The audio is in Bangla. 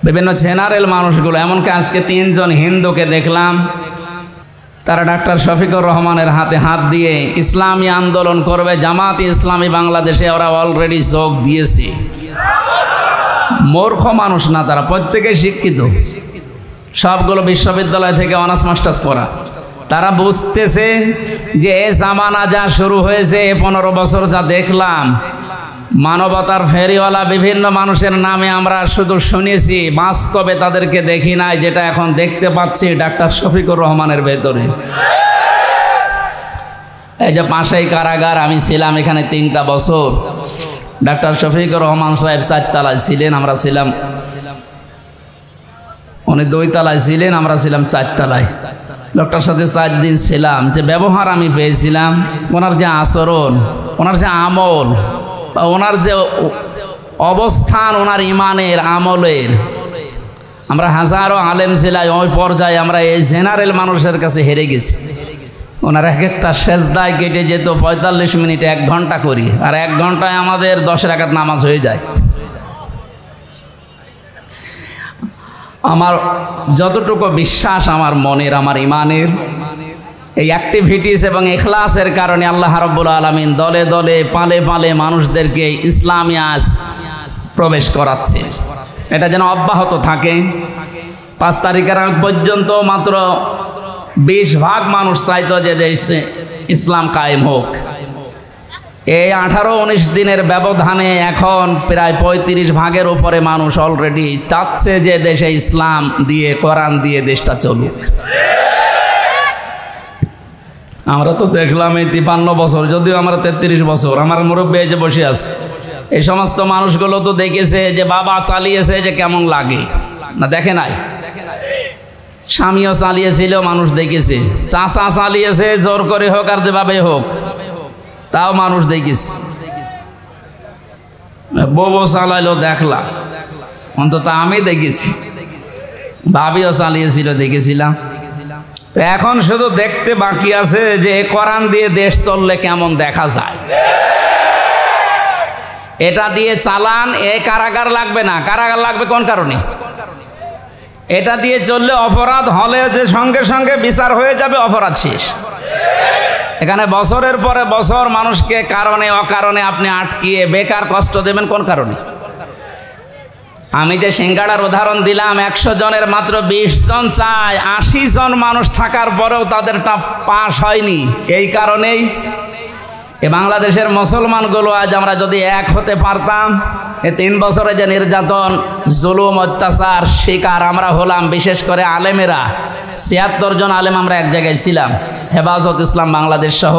বিভিন্ন জেনারেল মানুষগুলো, এমনকি আজকে 3 জন হিন্দুকে দেখলাম, তারা ডাক্তার শফিকুর রহমানের হাতে হাত দিয়ে ইসলামী আন্দোলন করবে, জামাত ইসলামী বাংলাদেশে ওরা অলরেডি যোগ দিয়েছে। মূর্খ মানুষ না তারা, প্রত্যেকেই শিক্ষিত, সবগুলো বিশ্ববিদ্যালয় থেকে অনার্স মাস্টার্স করা। তারা বুঝতেছে যে এ জামানা যা শুরু হয়েছে, 15 বছর যা দেখলাম, মানবতার ফেরিওয়ালা বিভিন্ন মানুষের নামে আমরা শুধু শুনেছি, বাস্তবে তাদেরকে দেখি নাই, যেটা এখন দেখতে পাচ্ছি ডাক্তার শফিকুর রহমানের ভেতরে। এই যে পাশেই কারাগার, আমি ছিলাম এখানে 3টা বছর। ডাক্তার শফিকুর রহমান সাহেব 4 তলায় ছিলেন, আমরা ছিলাম, উনি 2 তলায় ছিলেন, আমরা ছিলাম 4 তলায়। লোকটার সাথে 4 দিন ছিলাম। যে ব্যবহার আমি পেয়েছিলাম, ওনার যে আচরণ, ওনার যে আমল, ওনার যে অবস্থান, ওনার ইমানের আমলের, আমরা হাজারো আলেম ছিলাম, ওই পর্যায়ে আমরা এই জেনারেল মানুষের কাছে হেরে গেছি। ওনার এক একটা সেজদায় কেটে যেত 45 মিনিটে 1 ঘন্টা করি, আর 1 ঘন্টায় আমাদের 10 রাকাত নামাজ হয়ে যায়। আমার যতটুকু বিশ্বাস আমার মনের, আমার ইমানের এই অ্যাক্টিভিটিস এবং ইখলাসের কারণে আল্লাহ রাব্বুল আলামিন দলে দলে পালে পালে মানুষদেরকে ইসলামী আজ প্রবেশ করাচ্ছে। এটা যেন অব্যাহত থাকে। 5 তারিখের আগ পর্যন্ত মাত্র 20 ভাগ মানুষ চাইতো যে দেশে ইসলাম কায়েম হোক। এই 18-19 দিনের ব্যবধানে এখন প্রায় 35 ভাগের উপরে মানুষ অলরেডি চাচ্ছে যে দেশে ইসলাম দিয়ে, কোরআন দিয়ে দেশটা চলুক। আমরা তো দেখলাম এই 53 বছর, যদিও আমরা 33 বছর, আমার মুরব্বী যে বসে আছে, এই সমস্ত মানুষগুলো তো দেখেছে যে বাবা চালিয়েছে যে কেমন লাগে, না দেখে নাই? স্বামীও চালিয়েছিল, মানুষ দেখেছে। চাচা চালিয়েছে, জোর করে হোক আর যেভাবে হোক, তাও মানুষ দেখেছে। বউ চালাইলো, দেখলাম, অন্তত আমি দেখেছি। ভাবিও চালিয়েছিল, দেখেছিলাম। এখন শুধু দেখতে বাকি আছে যে কোরআন দিয়ে দেশ চললে কেমন দেখা যায়। এটা দিয়ে চালান, এ কারাগার লাগবে না। কারাগার লাগবে কোন কারণে? এটা দিয়ে চললে অপরাধ হলে যে সঙ্গে সঙ্গে বিচার হয়ে যাবে, অপরাধ শেষ। এখানে বছরের পরে বছর মানুষকে কারণে অকারণে আপনি আটকিয়ে বেকার কষ্ট দেবেন কোন কারণে? আমি যে সিঙ্গাড়ার উদাহরণ দিলাম, 100 জনের মাত্র 20 জন চায়, 80 জন মানুষ থাকার পরেও তাদেরটা পাস হয়নি। এই কারণেই এ বাংলাদেশের মুসলমানগুলো আজ আমরা যদি এক হতে পারতাম, এ 3 বছরে যে নির্যাতন, জুলুম, অত্যাচার শিকার আমরা হলাম, বিশেষ করে আলেমেরা, 76 জন আলেম আমরা এক জায়গায় ছিলাম, হেফাজত ইসলাম বাংলাদেশ সহ।